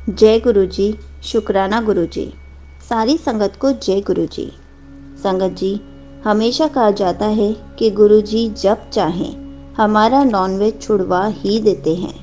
जय गुरु जी। शुक्राना गुरु जी। सारी संगत को जय गुरु जी। संगत जी, हमेशा कहा जाता है कि गुरु जी जब चाहें हमारा नॉनवेज छुड़वा ही देते हैं।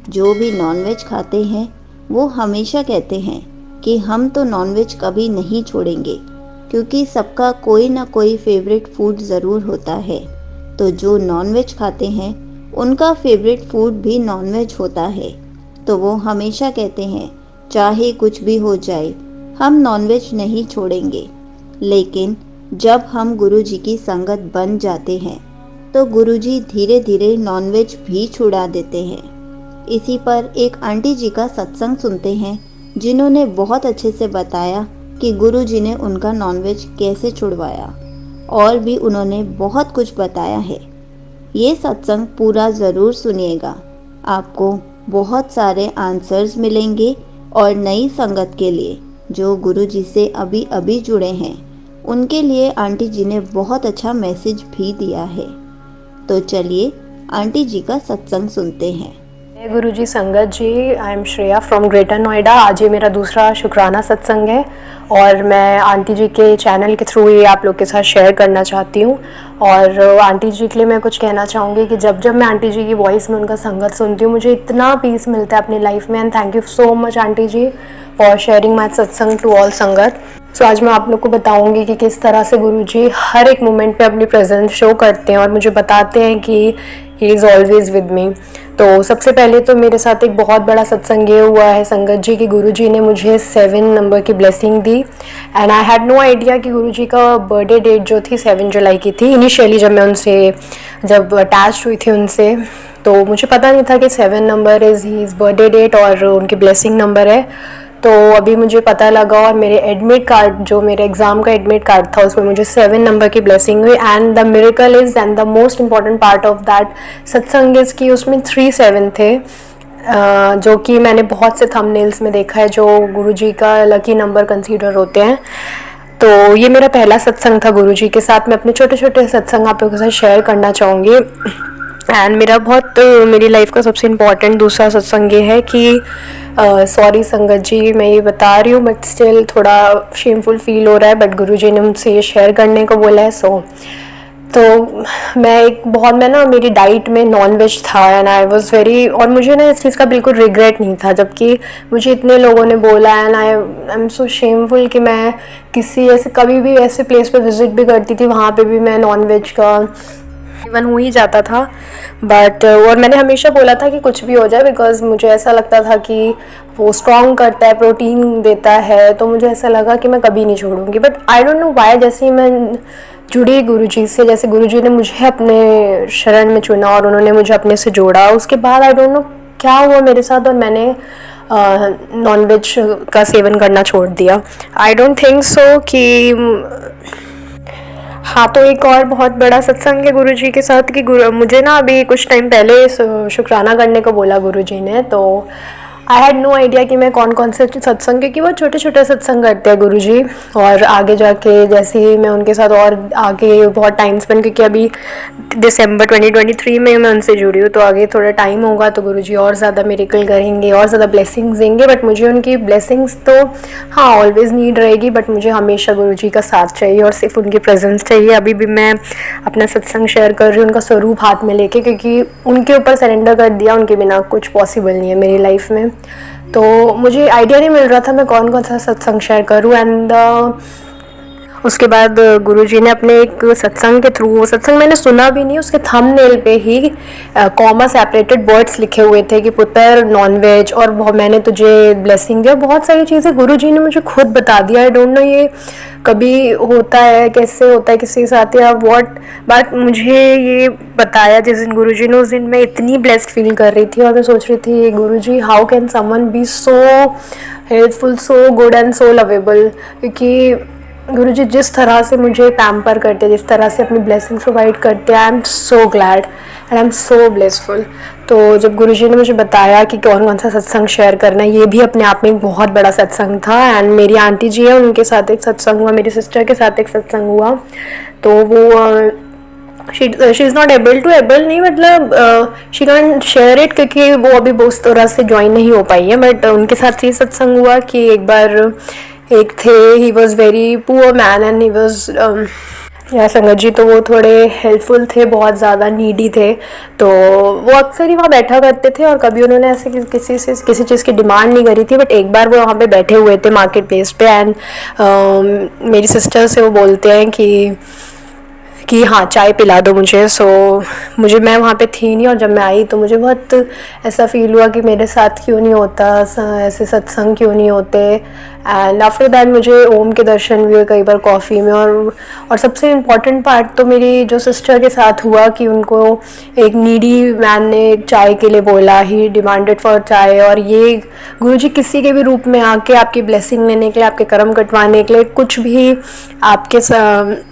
जो भी नॉनवेज खाते हैं वो हमेशा कहते हैं कि हम तो नॉनवेज कभी नहीं छोड़ेंगे, क्योंकि सबका कोई ना कोई फेवरेट फूड ज़रूर होता है। तो जो नॉनवेज खाते हैं उनका फेवरेट फूड भी नॉनवेज होता है। तो वो हमेशा कहते हैं चाहे कुछ भी हो जाए हम नॉनवेज नहीं छोड़ेंगे। लेकिन जब हम गुरु जी की संगत बन जाते हैं तो गुरु जी धीरे धीरे नॉनवेज भी छुड़ा देते हैं। इसी पर एक आंटी जी का सत्संग सुनते हैं, जिन्होंने बहुत अच्छे से बताया कि गुरु जी ने उनका नॉनवेज कैसे छुड़वाया, और भी उन्होंने बहुत कुछ बताया है। ये सत्संग पूरा ज़रूर सुनिएगा, आपको बहुत सारे आंसर्स मिलेंगे। और नई संगत के लिए जो गुरु जी से अभी अभी जुड़े हैं उनके लिए आंटी जी ने बहुत अच्छा मैसेज भी दिया है। तो चलिए आंटी जी का सत्संग सुनते हैं। जय गुरु जी। संगत जी, I am Shreya from Greater Noida. आज ये मेरा दूसरा शुक्राना सत्संग है और मैं आंटी जी के चैनल के थ्रू ये आप लोग के साथ शेयर करना चाहती हूँ। और आंटी जी के लिए मैं कुछ कहना चाहूँगी कि जब जब मैं आंटी जी की वॉइस में उनका संगत सुनती हूँ मुझे इतना पीस मिलता है अपनी लाइफ में। And thank you so much aunty ji for sharing my satsang to all संगत। सो आज मैं आप लोग को बताऊंगी कि किस तरह से गुरु जी हर एक मोमेंट पे अपनी प्रेजेंस शो करते हैं और मुझे बताते हैं कि he is always with me. तो सबसे पहले तो मेरे साथ एक बहुत बड़ा सत्संग ये हुआ है संगत जी की गुरु जी ने मुझे 7 नंबर की ब्लेसिंग दी। And I had no idea कि गुरु जी का बर्थडे डेट जो थी 7 जुलाई की थी। इनिशियली जब अटैच हुई थी उनसे तो मुझे पता नहीं था कि 7 number is his birthday date और उनकी ब्लेसिंग नंबर है। तो अभी मुझे पता लगा और मेरे एडमिट कार्ड, जो मेरे एग्ज़ाम का एडमिट कार्ड था, उसमें मुझे 7 नंबर की ब्लेसिंग हुई। And the miracle is and the most important part of that सत्संग इज़ कि उसमें 3-7 थे, जो कि मैंने बहुत से थंबनेल्स में देखा है जो गुरुजी का लकी नंबर कंसीडर होते हैं। तो ये मेरा पहला सत्संग था गुरुजी के साथ। मैं अपने छोटे छोटे सत्संग आप लोगों के साथ शेयर करना चाहूँगी। एंड मेरी लाइफ का सबसे इम्पॉर्टेंट दूसरा सत्संग ये है कि सॉरी संगत जी मैं ये बता रही हूँ बट स्टिल थोड़ा शेमफुल फील हो रहा है, बट गुरुजी ने मुझसे ये शेयर करने को बोला है। तो मैं ना मेरी डाइट में नॉन वेज था एंड आई वाज वेरी, और मुझे ना इस चीज़ का बिल्कुल रिग्रेट नहीं था, जबकि मुझे इतने लोगों ने बोला and I am so shameful कि मैं किसी ऐसे कभी भी ऐसे प्लेस पे विजिट भी करती थी वहाँ पे भी मैं नॉन वेज का इवन हो ही जाता था। बट और मैंने हमेशा बोला था कि कुछ भी हो जाए, बिकॉज मुझे ऐसा लगता था कि वो स्ट्रॉन्ग करता है, प्रोटीन देता है, तो मुझे ऐसा लगा कि मैं कभी नहीं छोड़ूंगी। But I don't know why, जैसे ही मैं जुड़ी गुरुजी से, जैसे गुरुजी ने मुझे अपने शरण में चुना और उन्होंने मुझे अपने से जोड़ा, उसके बाद आई डोंट नो क्या हुआ मेरे साथ और मैंने नॉनवेज का सेवन करना छोड़ दिया। आई डोंट थिंक सो कि हाँ। तो एक और बहुत बड़ा सत्संग है गुरुजी के साथ कि मुझे ना अभी कुछ टाइम पहले शुक्राना करने को बोला गुरुजी ने। तो आई हैड नो आइडिया कि मैं कौन कौन से सत्संग, क्योंकि वो छोटे छोटे सत्संग करते हैं गुरुजी, और आगे जाके जैसे ही मैं उनके साथ और आगे बहुत टाइम स्पेंड, क्योंकि अभी दिसंबर 2023 में मैं उनसे जुड़ी हूँ, तो आगे थोड़ा टाइम होगा तो गुरुजी और ज़्यादा मिरेकल करेंगे और ज़्यादा ब्लेसिंग्स देंगे। बट मुझे उनकी ब्लेसिंग्स तो हाँ ऑलवेज़ नीड रहेगी, बट मुझे हमेशा गुरुजी का साथ चाहिए और सिर्फ उनकी प्रेजेंस चाहिए। अभी भी मैं अपना सत्संग शेयर कर रही हूँ उनका स्वरूप हाथ में लेके, क्योंकि उनके ऊपर सरेंडर कर दिया, उनके बिना कुछ पॉसिबल नहीं है मेरी लाइफ में। तो मुझे आइडिया नहीं मिल रहा था मैं कौन कौन सा सत्संग शेयर करूँ। एंड उसके बाद गुरुजी ने अपने एक सत्संग के थ्रू, वो सत्संग मैंने सुना भी नहीं, उसके थंबनेल पे ही कॉमा सेपरेटेड वर्ड्स लिखे हुए थे कि पुत्र नॉनवेज और मैंने तुझे ब्लेसिंग दिया, बहुत सारी चीज़ें गुरुजी ने मुझे खुद बता दिया। आई डोंट नो ये कभी होता है, कैसे होता है किसी के साथ या व्हाट, बट मुझे ये बताया जिस दिन गुरुजी ने, उस दिन मैं इतनी ब्लेस्ड फील कर रही थी और मैं सोच रही थी Guruji how can someone be so helpful, so good and so lovable. क्योंकि गुरुजी जिस तरह से मुझे पैम्पर करते, जिस तरह से अपनी ब्लेसिंग्स प्रोवाइड करते हैं, I am so glad and I am so blessful. तो जब गुरुजी ने मुझे बताया कि कौन कौन सा सत्संग शेयर करना है, ये भी अपने आप में एक बहुत बड़ा सत्संग था। एंड मेरी आंटी जी है, उनके साथ एक सत्संग हुआ, मेरी सिस्टर के साथ एक सत्संग हुआ। तो वो शी इज़ नॉट एबल नहीं, मतलब शी कैन शेयर इट, क्योंकि वो अभी उस तरह से ज्वाइन नहीं हो पाई है। बट उनके साथ ये सत्संग हुआ कि एक बार एक थे, he was very poor man and he was या संगत जी, तो वो थोड़े हेल्पफुल थे, बहुत ज़्यादा नीडी थे। तो वो अक्सर ही वहाँ बैठा करते थे और कभी उन्होंने ऐसे किसी चीज़ की डिमांड नहीं करी थी। बट एक बार वो वहाँ पे बैठे हुए थे मार्केट प्लेस पे, एंड मेरी सिस्टर से वो बोलते हैं कि हाँ चाय पिला दो मुझे। सो मैं वहाँ पे थी नहीं, और जब मैं आई तो मुझे बहुत ऐसा फील हुआ कि मेरे साथ क्यों नहीं होता ऐसे सत्संग, क्यों नहीं होते। एंड आफ्टर दैट मुझे ओम के दर्शन भी हुए कई बार कॉफ़ी में। और सबसे इम्पॉर्टेंट पार्ट तो मेरी जो सिस्टर के साथ हुआ कि उनको एक नीडी मैन ने चाय के लिए बोला, ही डिमांडेड फॉर चाय। और ये गुरुजी किसी के भी रूप में आके आपकी ब्लेसिंग लेने के लिए, आपके कर्म कटवाने के लिए, कुछ भी आपके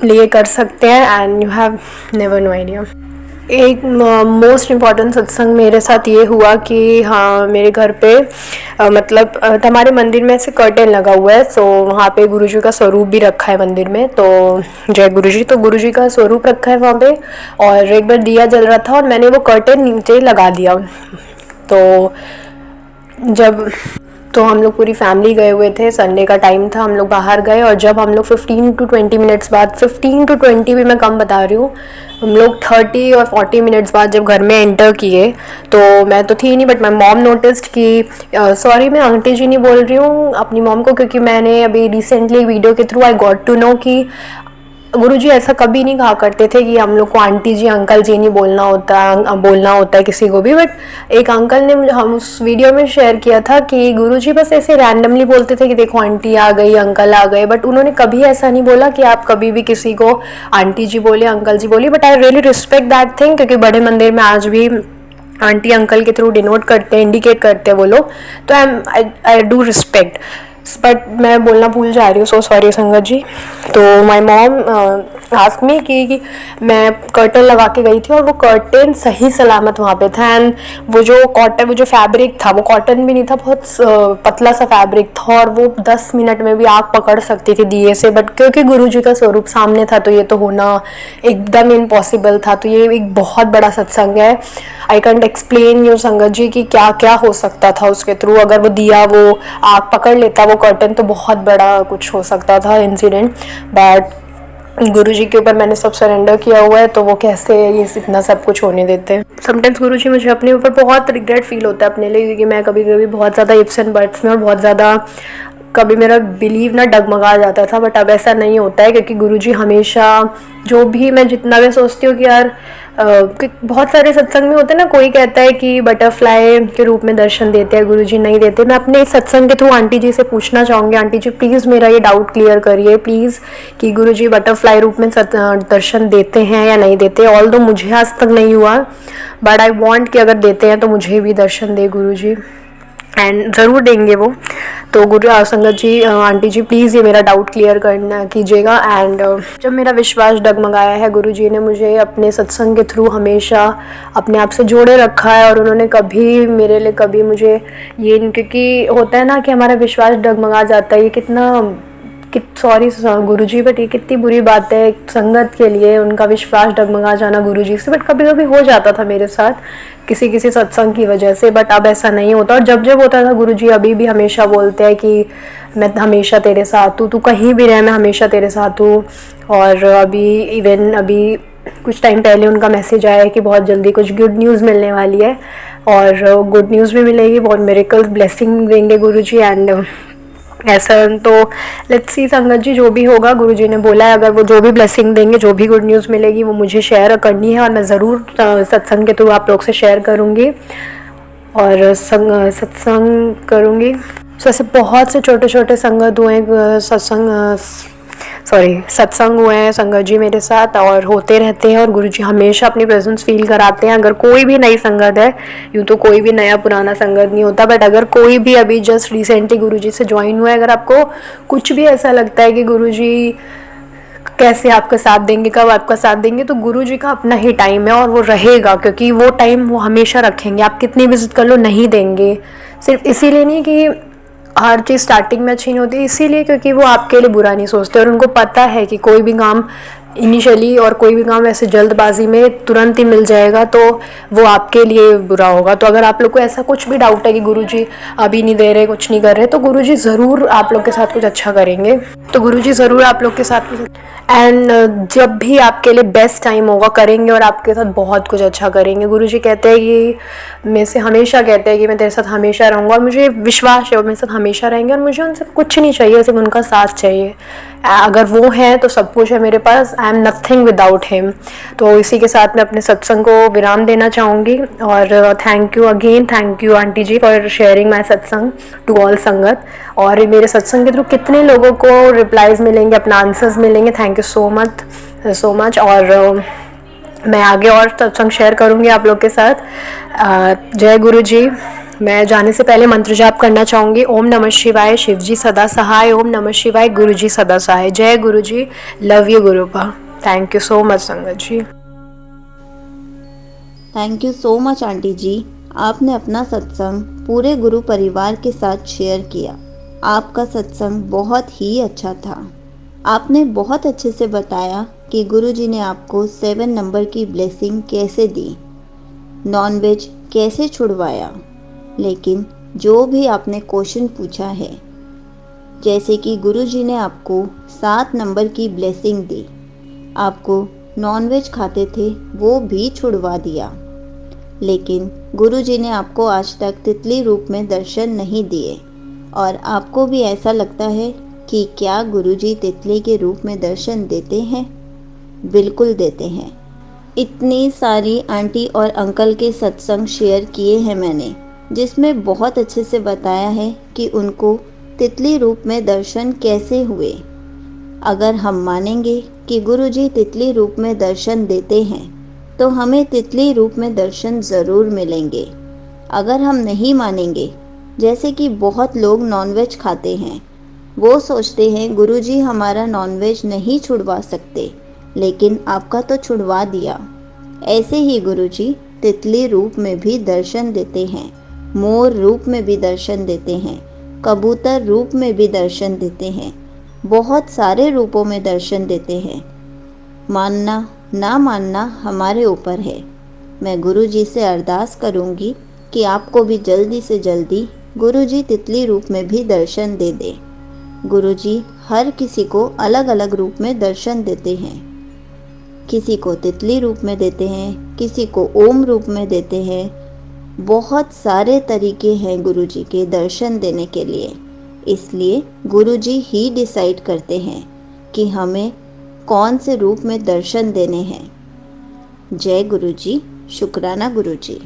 लिए कर सकते हैं, and you have never know idea. एक मोस्ट इम्पॉर्टेंट सत्संग मेरे साथ ये हुआ कि हाँ, मेरे घर पे मतलब हमारे मंदिर में ऐसे कर्टेन लगा हुआ है। सो वहाँ पे गुरुजी का स्वरूप भी रखा है मंदिर में। तो जय गुरुजी, तो गुरुजी का स्वरूप रखा है वहाँ पे। और एक बार दिया जल रहा था और मैंने वो कर्टेन नीचे लगा दिया। तो हम लोग पूरी फैमिली गए हुए थे, संडे का टाइम था, हम लोग बाहर गए। और जब हम लोग 15 to 20 मिनट्स बाद, 15 to 20 भी मैं कम बता रही हूँ, हम लोग 30 और 40 मिनट्स बाद जब घर में एंटर किए, तो मैं तो थी नहीं, बट माई मॉम नोटिस्ड कि सॉरी, मैं आंटी जी नहीं बोल रही हूँ अपनी मॉम को, क्योंकि मैंने अभी रिसेंटली वीडियो के through I got to know कि गुरुजी ऐसा कभी नहीं कहा करते थे कि हम लोग को आंटी जी अंकल जी नहीं बोलना होता है किसी को भी। बट एक अंकल ने हम उस वीडियो में शेयर किया था कि गुरुजी बस ऐसे रैंडमली बोलते थे कि देखो आंटी आ गई, अंकल आ गए, बट उन्होंने कभी ऐसा नहीं बोला कि आप कभी भी किसी को आंटी जी बोले, अंकल जी बोले। But I really respect that thing, क्योंकि बड़े मंदिर में आज भी आंटी अंकल के थ्रू डिनोट करते हैं, इंडिकेट करते हैं वो लोग। तो आई डू रिस्पेक्ट, बट मैं बोलना भूल जा रही हूँ, सो सॉरी संगत जी। तो माई मॉम आस्क मी कि मैं कर्टन लगा के गई थी और वो कर्टन सही सलामत वहाँ पे था। एंड वो जो फैब्रिक था वो कॉटन भी नहीं था, बहुत पतला सा फैब्रिक था, और वो 10 मिनट में भी आग पकड़ सकती थी दिए से। बट क्योंकि गुरुजी का स्वरूप सामने था तो ये तो होना एकदम इम्पॉसिबल था। तो ये एक बहुत बड़ा सत्संग है। आई कैंट एक्सप्लेन यू संगत जी कि क्या क्या हो सकता था उसके थ्रू। अगर वो दिया वो आग पकड़ लेता वो कर्टन, तो बहुत बड़ा कुछ हो सकता था इंसिडेंट। बट गुरुजी के ऊपर मैंने सब सरेंडर किया हुआ है, तो वो कैसे ये इतना सब कुछ होने देते हैं। समटाइम्स गुरुजी मुझे अपने ऊपर बहुत रिग्रेट फील होता है अपने लिए, क्योंकि मैं कभी कभी बहुत ज़्यादा इफ्स एंड बट्स में, और बहुत ज़्यादा कभी मेरा बिलीव ना डगमगा जाता था। बट अब ऐसा नहीं होता है, क्योंकि गुरुजी हमेशा जो भी मैं जितना भी सोचती हूँ कि यार बहुत सारे सत्संग में होते हैं ना, कोई कहता है कि बटरफ्लाई के रूप में दर्शन देते हैं गुरुजी, नहीं देते। मैं अपने इस सत्संग के थ्रू आंटी जी से पूछना चाहूँगी, आंटी जी प्लीज़ मेरा ये डाउट क्लियर करिए प्लीज़, कि गुरुजी बटरफ्लाई रूप में दर्शन देते हैं या नहीं देते। ऑल दो मुझे आज तक नहीं हुआ, बट आई वॉन्ट कि अगर देते हैं तो मुझे भी दर्शन दे गुरुजी, एंड ज़रूर देंगे वो। तो संगत जी, आंटी जी प्लीज़ ये मेरा डाउट क्लियर करना कीजिएगा। एंड जब मेरा विश्वास डगमगाया है, गुरुजी ने मुझे अपने सत्संग के थ्रू हमेशा अपने आप से जोड़े रखा है, और उन्होंने कभी मेरे लिए कभी मुझे ये, क्योंकि होता है ना कि हमारा विश्वास डगमगा जाता है, ये सॉरी गुरुजी, बट ये कितनी बुरी बात है संगत के लिए, उनका विश्वास डगमगा जाना गुरुजी से। बट कभी कभी हो जाता था मेरे साथ किसी सत्संग की वजह से, बट अब ऐसा नहीं होता। और जब होता था, गुरुजी अभी भी हमेशा बोलते हैं कि मैं हमेशा तेरे साथ हूँ, तू कहीं भी रहे मैं हमेशा तेरे साथ हूँ। और अभी कुछ टाइम पहले उनका मैसेज आया है कि बहुत जल्दी कुछ गुड न्यूज़ मिलने वाली है, और गुड न्यूज़ भी मिलेगी, बहुत मिरेकल ब्लेसिंग देंगे गुरुजी। एंड ऐसा तो लेट्स सी संगत जी, जो भी होगा गुरुजी ने बोला है, अगर वो जो भी ब्लेसिंग देंगे, जो भी गुड न्यूज़ मिलेगी, वो मुझे शेयर करनी है, और मैं ज़रूर सत्संग के थ्रू आप लोग से शेयर करूँगी और सत्संग करूँगी। तो ऐसे बहुत से छोटे छोटे संगत हुए सत्संग हुए हैं संगत जी मेरे साथ, और होते रहते हैं, और गुरुजी हमेशा अपनी प्रेजेंस फील कराते हैं। अगर कोई भी नई संगत है, यूँ तो कोई भी नया पुराना संगत नहीं होता, बट अगर कोई भी अभी जस्ट रिसेंटली गुरुजी से ज्वाइन हुआ है, अगर आपको कुछ भी ऐसा लगता है कि गुरुजी कैसे आपका साथ देंगे, कब आपका साथ देंगे, तो गुरुजी का अपना ही टाइम है, और वो रहेगा, क्योंकि वो टाइम वो हमेशा रखेंगे। आप कितनी विजिट कर लो, नहीं देंगे। सिर्फ इसीलिए नहीं कि हर चीज़ स्टार्टिंग में अच्छी नहीं होती, इसीलिए क्योंकि वो आपके लिए बुरा नहीं सोचते, और उनको पता है कि कोई भी काम इनिशियली, और कोई भी काम ऐसे जल्दबाजी में तुरंत ही मिल जाएगा तो वो आपके लिए बुरा होगा। तो अगर आप लोग को ऐसा कुछ भी डाउट है कि गुरुजी अभी नहीं दे रहे, कुछ नहीं कर रहे, तो गुरुजी ज़रूर आप लोग के साथ कुछ अच्छा करेंगे। तो गुरुजी ज़रूर आप लोग के साथ कुछ, एंड जब भी आपके लिए बेस्ट टाइम होगा करेंगे और आपके साथ बहुत कुछ अच्छा करेंगे। गुरुजी कहते हैं कि मेरे से हमेशा कहते हैं कि मैं तेरे साथ हमेशा रहूँगा, और मुझे विश्वास है वो मेरे साथ हमेशा रहेंगे, और मुझे उनसे कुछ नहीं चाहिए, सिर्फ उनका साथ चाहिए। अगर वो हैं तो सब कुछ है मेरे पास। I am nothing without him. तो इसी के साथ मैं अपने सत्संग को विराम देना चाहूँगी, और thank you again, thank you aunty ji for sharing my satsang to all संगत। और मेरे सत्संग के थ्रू कितने लोगों को रिप्लाईज मिलेंगे, अपना आंसर्स मिलेंगे। Thank you so much. और मैं आगे और सत्संग शेयर करूँगी आप लोग के साथ। जय गुरु जी। मैं जाने से पहले मंत्र जाप करना चाहूँगी। ओम नमः शिवाय, शिव जी सदा सहाय। ओम नमः शिवाय, गुरु जी सदा सहाय। जय गुरु जी, लव यू गुरुपा। थैंक यू सो मच संगत जी। Thank you so much aunty ji. आपने अपना सत्संग पूरे गुरु परिवार के साथ शेयर किया। आपका सत्संग बहुत ही अच्छा था। आपने बहुत अच्छे से बताया कि गुरुजी ने आपको 7 नंबर की ब्लेसिंग कैसे दी, नॉनवेज कैसे छुड़वाया। लेकिन जो भी आपने क्वेश्चन पूछा है, जैसे कि गुरुजी ने आपको 7 नंबर की ब्लेसिंग दी, आपको नॉनवेज खाते थे वो भी छुड़वा दिया, लेकिन गुरुजी ने आपको आज तक तितली रूप में दर्शन नहीं दिए। और आपको भी ऐसा लगता है कि क्या गुरुजी तितली के रूप में दर्शन देते हैं? बिल्कुल देते हैं। इतनी सारी आंटी और अंकल के सत्संग शेयर किए हैं मैंने, जिसमें बहुत अच्छे से बताया है कि उनको तितली रूप में दर्शन कैसे हुए। अगर हम मानेंगे कि गुरुजी तितली रूप में दर्शन देते हैं तो हमें तितली रूप में दर्शन ज़रूर मिलेंगे। अगर हम नहीं मानेंगे, जैसे कि बहुत लोग नॉनवेज खाते हैं, वो सोचते हैं गुरुजी हमारा नॉनवेज नहीं छुड़वा सकते, लेकिन आपका तो छुड़वा दिया। ऐसे ही गुरुजी तितली रूप में भी दर्शन देते हैं, मोर रूप में भी दर्शन देते हैं, कबूतर रूप में भी दर्शन देते हैं, बहुत सारे रूपों में दर्शन देते हैं। मानना ना मानना हमारे ऊपर है। मैं गुरुजी से अरदास करूंगी कि आपको भी जल्दी से जल्दी गुरुजी तितली रूप में भी दर्शन दे दे। गुरुजी हर किसी को अलग अलग रूप में दर्शन देते हैं। किसी को तितली रूप में देते हैं, किसी को ओम रूप में देते हैं। बहुत सारे तरीके हैं गुरुजी के दर्शन देने के लिए। इसलिए गुरुजी ही डिसाइड करते हैं कि हमें कौन से रूप में दर्शन देने हैं। जय गुरुजी, शुक्राना गुरुजी।